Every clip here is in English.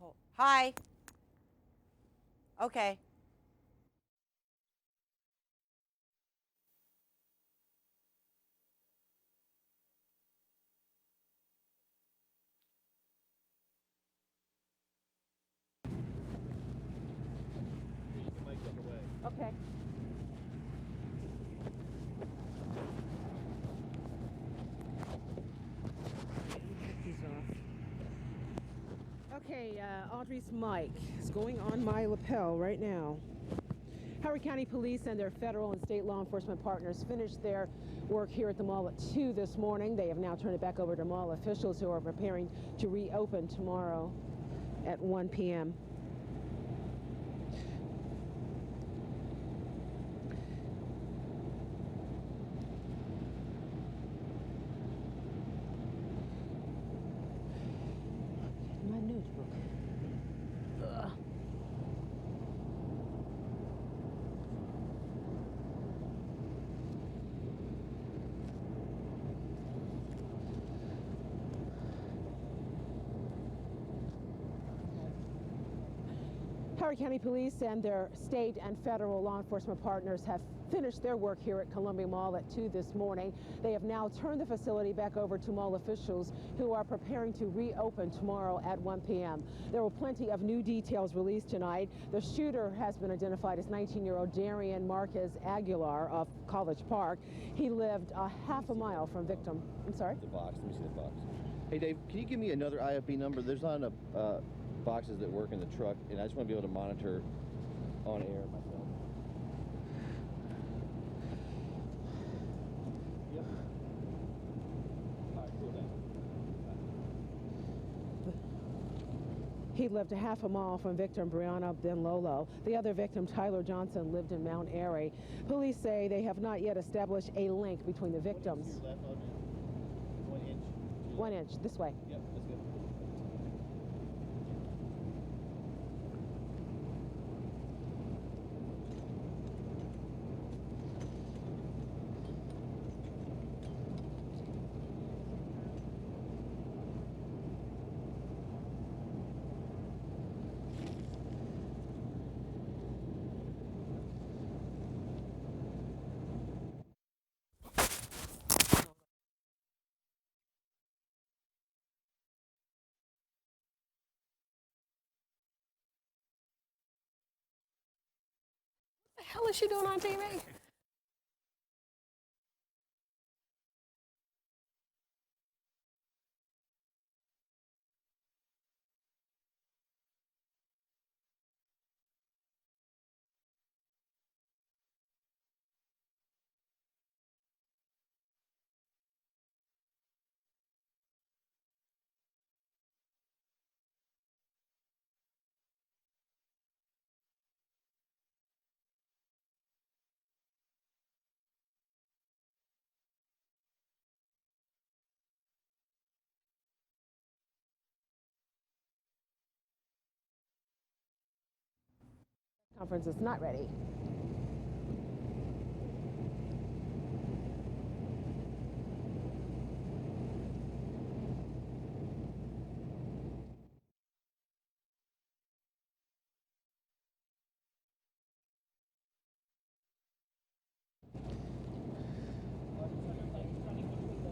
Oh, hi. Okay. Okay. Okay, Audrey's mic is going on my lapel right now. Howard County Police and their federal and state law enforcement partners finished their work here at the mall at 2 this morning. They have now turned it back over to mall officials who are preparing to reopen tomorrow at 1 p.m. My notebook. Ugh. Howard County Police and their state and federal law enforcement partners have finished their work here at Columbia Mall at 2 this morning. They have now turned the facility back over to mall officials who are preparing to reopen tomorrow at 1 p.m. There were plenty of new details released tonight. The shooter has been identified as 19-year-old Darion Aguilar of College Park. He lived a half a mile from victim. I'm sorry? The box. Let me see the box. Hey, Dave, can you give me another IFB number? There's not enough boxes that work in the truck, and I just want to be able to monitor on air myself. Yep. All right, cool, thanks. He lived a half a mile from victim Brianna Benlolo. The other victim, Tyler Johnson, lived in Mount Airy. Police say they have not yet established a link between the victims. 1 inch. 1 inch, this way. Yep, that's good. The hell is she doing on TV? Conference is not ready.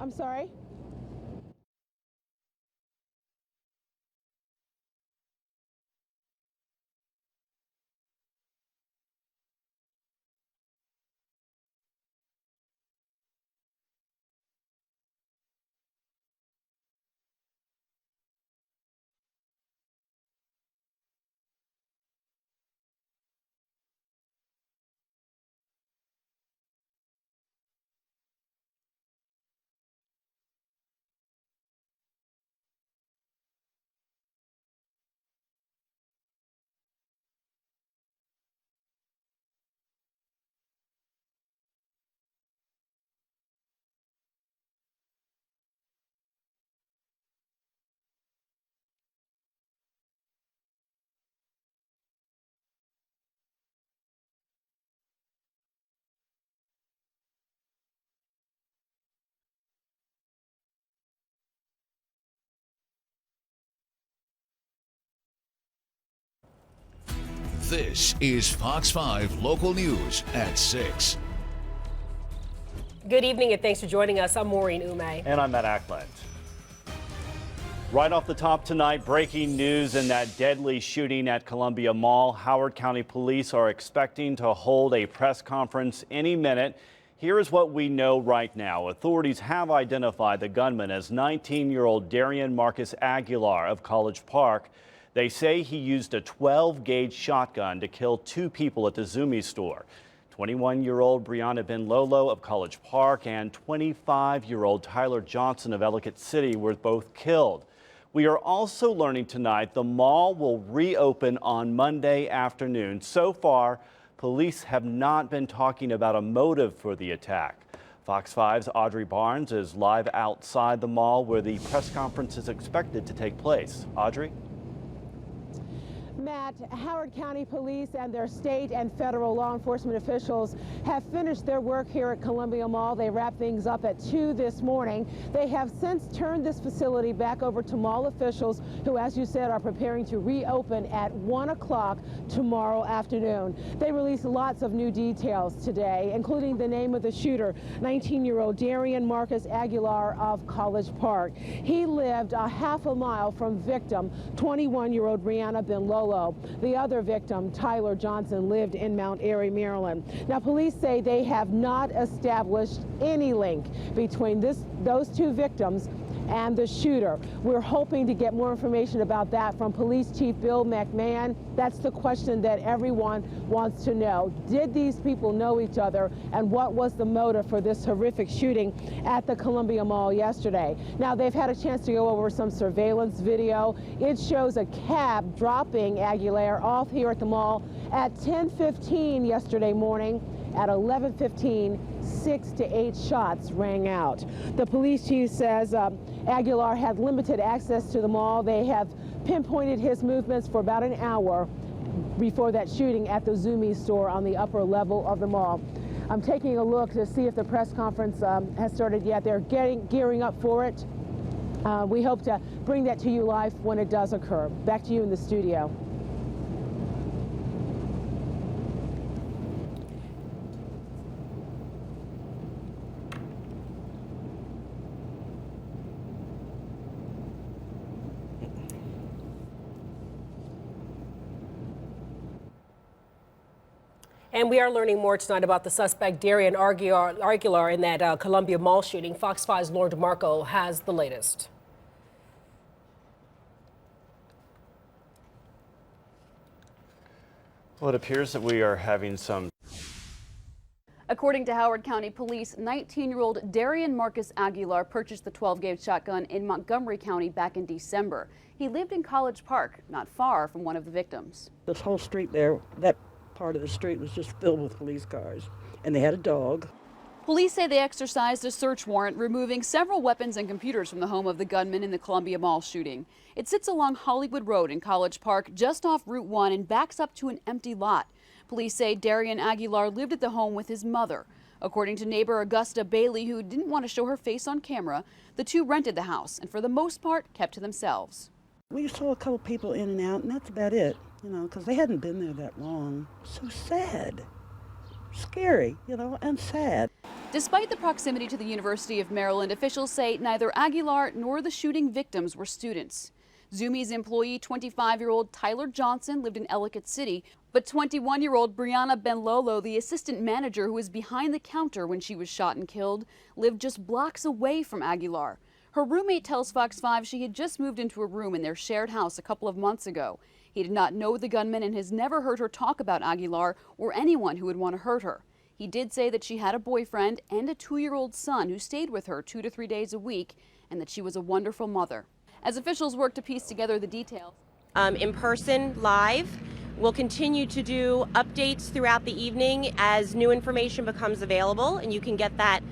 I'm sorry? This is Fox 5 Local News at 6. Good evening and thanks for joining us. I'm Maureen Ume. And I'm Matt Ackland. Right off the top tonight, breaking news in that deadly shooting at Columbia Mall. Howard County Police are expecting to hold a press conference any minute. Here is what we know right now. Authorities have identified the gunman as 19-year-old Darion Marcus Aguilar of College Park. They say he used a 12-gauge shotgun to kill 2 people at the Zumiez store. 21-year-old Brianna Benlolo of College Park and 25-year-old Tyler Johnson of Ellicott City were both killed. We are also learning tonight the mall will reopen on Monday afternoon. So far, police have not been talking about a motive for the attack. Fox 5's Audrey Barnes is live outside the mall where the press conference is expected to take place. Audrey? Matt, Howard County Police and their state and federal law enforcement officials have finished their work here at Columbia Mall. They wrapped things up at 2 this morning. They have since turned this facility back over to mall officials who, as you said, are preparing to reopen at 1 o'clock tomorrow afternoon. They released lots of new details today, including the name of the shooter, 19-year-old Darion Marcus Aguilar of College Park. He lived a half a mile from victim, 21-year-old Brianna Benlolo. The other victim, Tyler Johnson, lived in Mount Airy, Maryland. Now, police say they have not established any link between those 2 victims and the shooter. We're hoping to get more information about that from Police Chief Bill McMahon. That's the question that everyone wants to know. Did these people know each other, and what was the motive for this horrific shooting at the Columbia Mall yesterday? Now, they've had a chance to go over some surveillance video. It shows a cab dropping Aguilar off here at the mall at 10:15 yesterday morning. At 11:15, 6 to 8 shots rang out. The police chief says Aguilar had limited access to the mall. They have pinpointed his movements for about an hour before that shooting at the Zumiez store on the upper level of the mall. I'm taking a look to see if the press conference has started yet. They're gearing up for it. We hope to bring that to you live when it does occur. Back to you in the studio. And we are learning more tonight about the suspect, Darion Aguilar, in that Columbia Mall shooting. Fox 5's Lauren DeMarco has the latest. Well, it appears that we are having some. According to Howard County Police, 19-year-old Darion Marcus Aguilar purchased the 12-gauge shotgun in Montgomery County back in December. He lived in College Park, not far from one of the victims. This whole street there, that part of the street was just filled with police cars, and they had a dog. Police say they exercised a search warrant, removing several weapons and computers from the home of the gunman in the Columbia Mall shooting. It sits along Hollywood Road in College Park, just off Route 1, and backs up to an empty lot. Police say Darion Aguilar lived at the home with his mother. According to neighbor Augusta Bailey, who didn't want to show her face on camera, the 2 rented the house and for the most part kept to themselves. We saw a couple people in and out, and that's about it, you know, because they hadn't been there that long. So sad, scary, you know, and sad. Despite the proximity to the University of Maryland, officials say neither Aguilar nor the shooting victims were students. Zumiez employee 25-year-old Tyler Johnson lived in Ellicott City, but 21-year-old Brianna Benlolo, the assistant manager who was behind the counter when she was shot and killed, lived just blocks away from Aguilar. Her roommate tells Fox 5 she had just moved into a room in their shared house a couple of months ago. He did not know the gunman and has never heard her talk about Aguilar or anyone who would want to hurt her. He did say that she had a boyfriend and a 2-year-old son who stayed with her 2 to 3 days a week, and that she was a wonderful mother. As officials work to piece together the details. In person, live. We'll continue to do updates throughout the evening as new information becomes available, and you can get that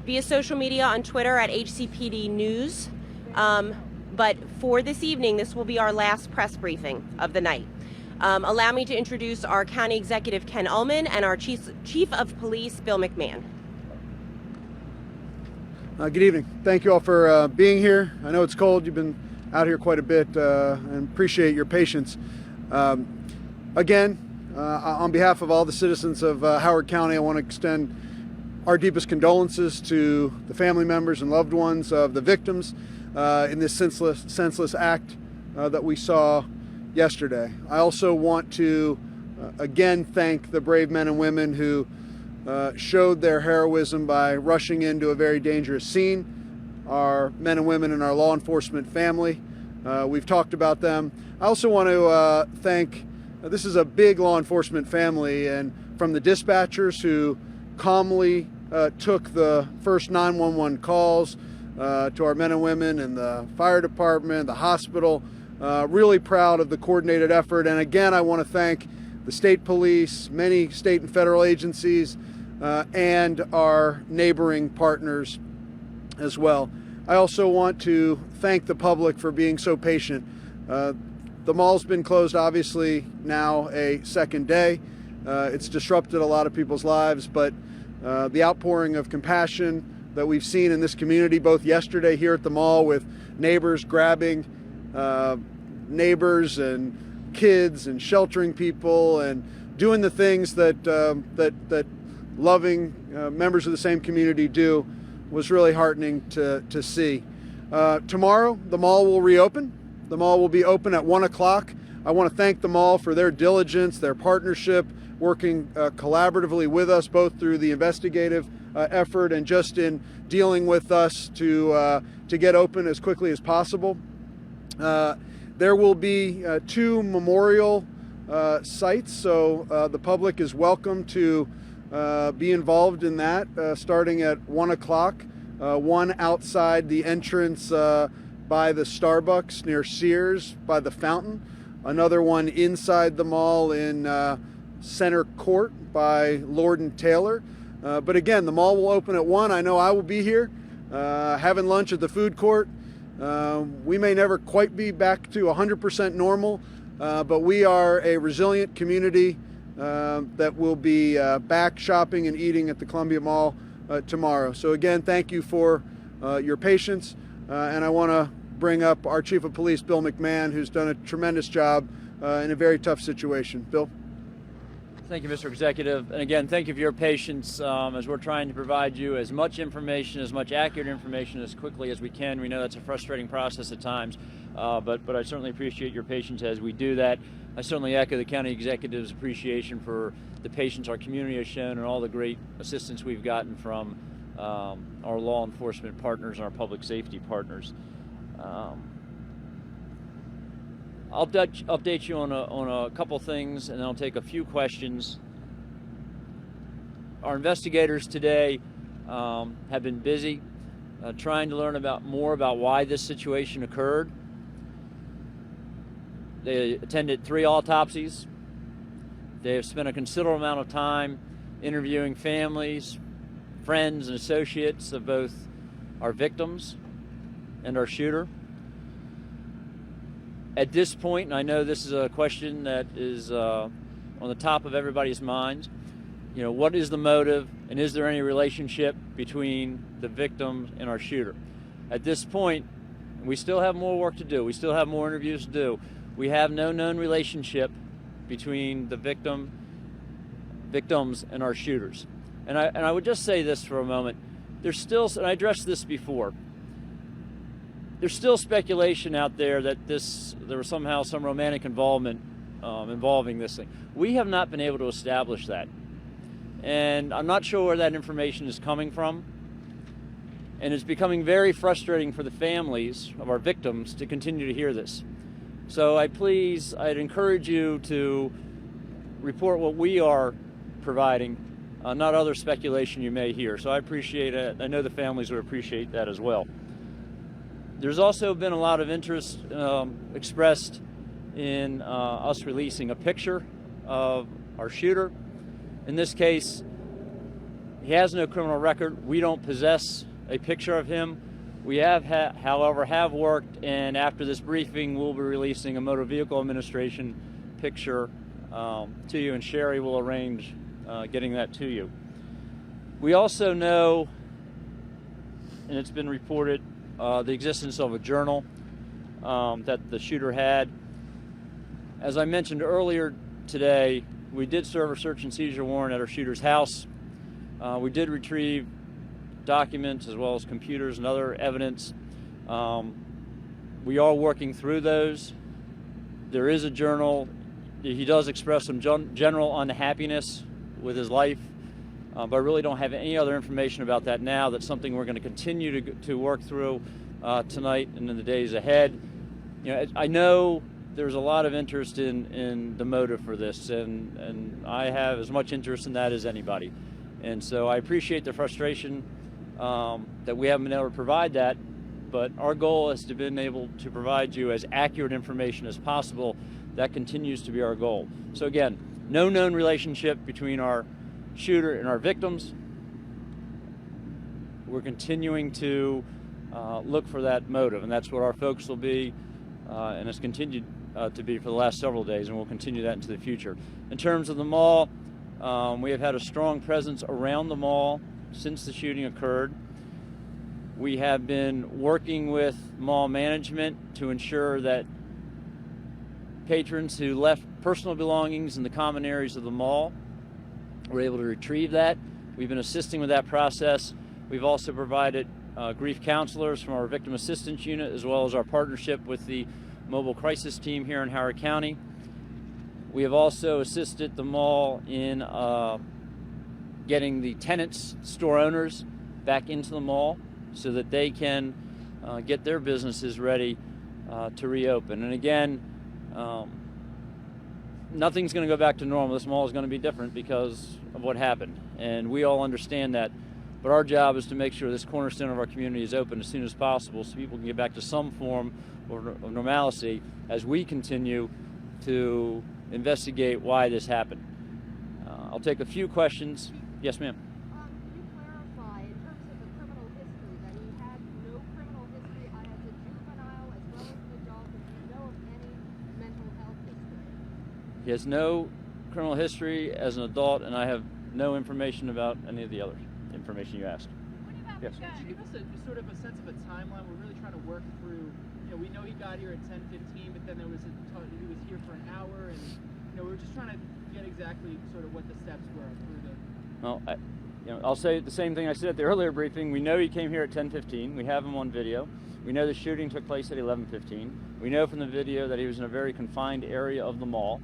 via social media on Twitter at HCPD News. But for this evening, this will be our last press briefing of the night. Allow me to introduce our County Executive Ken Ullman and our Chief of Police Bill McMahon. Good evening. Thank you all for being here. I know it's cold. You've been out here quite a bit and appreciate your patience. Again, On behalf of all the citizens of Howard County, I want to extend our deepest condolences to the family members and loved ones of the victims in this senseless act that we saw yesterday. I also want to again thank the brave men and women who showed their heroism by rushing into a very dangerous scene. Our men and women in our law enforcement family, we've talked about them. I also want to thank, this is a big law enforcement family, and from the dispatchers who calmly took the first 911 calls to our men and women in the fire department, the hospital. Really proud of the coordinated effort. And again, I want to thank the state police, many state and federal agencies, and our neighboring partners as well. I also want to thank the public for being so patient. The mall's been closed obviously now a second day. It's disrupted a lot of people's lives, but the outpouring of compassion that we've seen in this community, both yesterday here at the mall with neighbors grabbing neighbors and kids and sheltering people and doing the things that that loving members of the same community do, was really heartening to see. Tomorrow, the mall will reopen. The mall will be open at 1 o'clock. I want to thank the mall for their diligence, their partnership, working collaboratively with us, both through the investigative effort and just in dealing with us to get open as quickly as possible. There will be 2 memorial sites, so the public is welcome to be involved in that, starting at 1 o'clock. One outside the entrance by the Starbucks near Sears by the fountain. Another one inside the mall in Center Court by Lord and Taylor. But again, the mall will open at 1. I know I will be here having lunch at the food court. We may never quite be back to 100% normal, but we are a resilient community that will be back shopping and eating at the Columbia Mall tomorrow. So again, thank you for your patience, and I want to bring up our Chief of Police, Bill McMahon, who's done a tremendous job in a very tough situation. Bill? Thank you, Mr. Executive. And again, thank you for your patience as we're trying to provide you as much information, as much accurate information as quickly as we can. We know that's a frustrating process at times, but I certainly appreciate your patience as we do that. I certainly echo the county executive's appreciation for the patience our community has shown and all the great assistance we've gotten from our law enforcement partners and our public safety partners. I'll update you on a couple things, and then I'll take a few questions. Our investigators today have been busy trying to learn more about why this situation occurred. They attended 3 autopsies. They have spent a considerable amount of time interviewing families, friends, and associates of both our victims and our shooter. At this point, and I know this is a question that is on the top of everybody's minds, you know, what is the motive, and is there any relationship between the victim and our shooter? At this point, we still have more work to do. We still have more interviews to do. We have no known relationship between the victims and our shooters. And I would just say this for a moment. There's still, and I addressed this before, there's still speculation out there that there was somehow some romantic involvement involving this thing. We have not been able to establish that. And I'm not sure where that information is coming from. And it's becoming very frustrating for the families of our victims to continue to hear this. So I'd encourage you to report what we are providing, not other speculation you may hear. So I appreciate it. I know the families would appreciate that as well. There's also been a lot of interest expressed in us releasing a picture of our shooter. In this case, he has no criminal record. We don't possess a picture of him. We however, have worked, and after this briefing, we'll be releasing a Motor Vehicle Administration picture to you, and Sherry will arrange getting that to you. We also know, and it's been reported, the existence of a journal that the shooter had. As I mentioned earlier today, we did serve a search and seizure warrant at our shooter's house. We did retrieve documents as well as computers and other evidence. We are working through those. There is a journal. He does express some general unhappiness with his life, but I really don't have any other information about that now. That's something we're going to continue to work through tonight and in the days ahead. You know, I know there's a lot of interest in the motive for this, and I have as much interest in that as anybody. And so I appreciate the frustration that we haven't been able to provide that, but our goal is to be able to provide you as accurate information as possible. That continues to be our goal. So again, no known relationship between our shooter and our victims. We're continuing to look for that motive, and that's what our focus will be, and has continued to be for the last several days, and we'll continue that into the future. In terms of the mall, we have had a strong presence around the mall since the shooting occurred. We have been working with mall management to ensure that patrons who left personal belongings in the common areas of the mall were able to retrieve that. We've been assisting with that process. We've also provided grief counselors from our victim assistance unit, as well as our partnership with the mobile crisis team here in Howard County. We have also assisted the mall in getting the tenants, store owners, back into the mall so that they can get their businesses ready to reopen. And again, nothing's going to go back to normal. This mall is going to be different because of what happened, and we all understand that. But our job is to make sure this cornerstone of our community is open as soon as possible so people can get back to some form of normalcy as we continue to investigate why this happened. I'll take a few questions. Yes, ma'am. Can you clarify, in terms of the criminal history, that he had no criminal history as a juvenile as well as an adult, and do you know of any mental health history? He has no criminal history as an adult, and I have no information about any of the other information you asked. Yes. Could you give us a sort of a sense of a timeline? We're really trying to work through, you know, we know he got here at 10:15, but then he was here for an hour, and, you know, we're just trying to get exactly sort of what the steps were through the... Well, I'll say the same thing I said at the earlier briefing. We know he came here at 10:15. We have him on video. We know the shooting took place at 11:15. We know from the video that he was in a very confined area of the mall.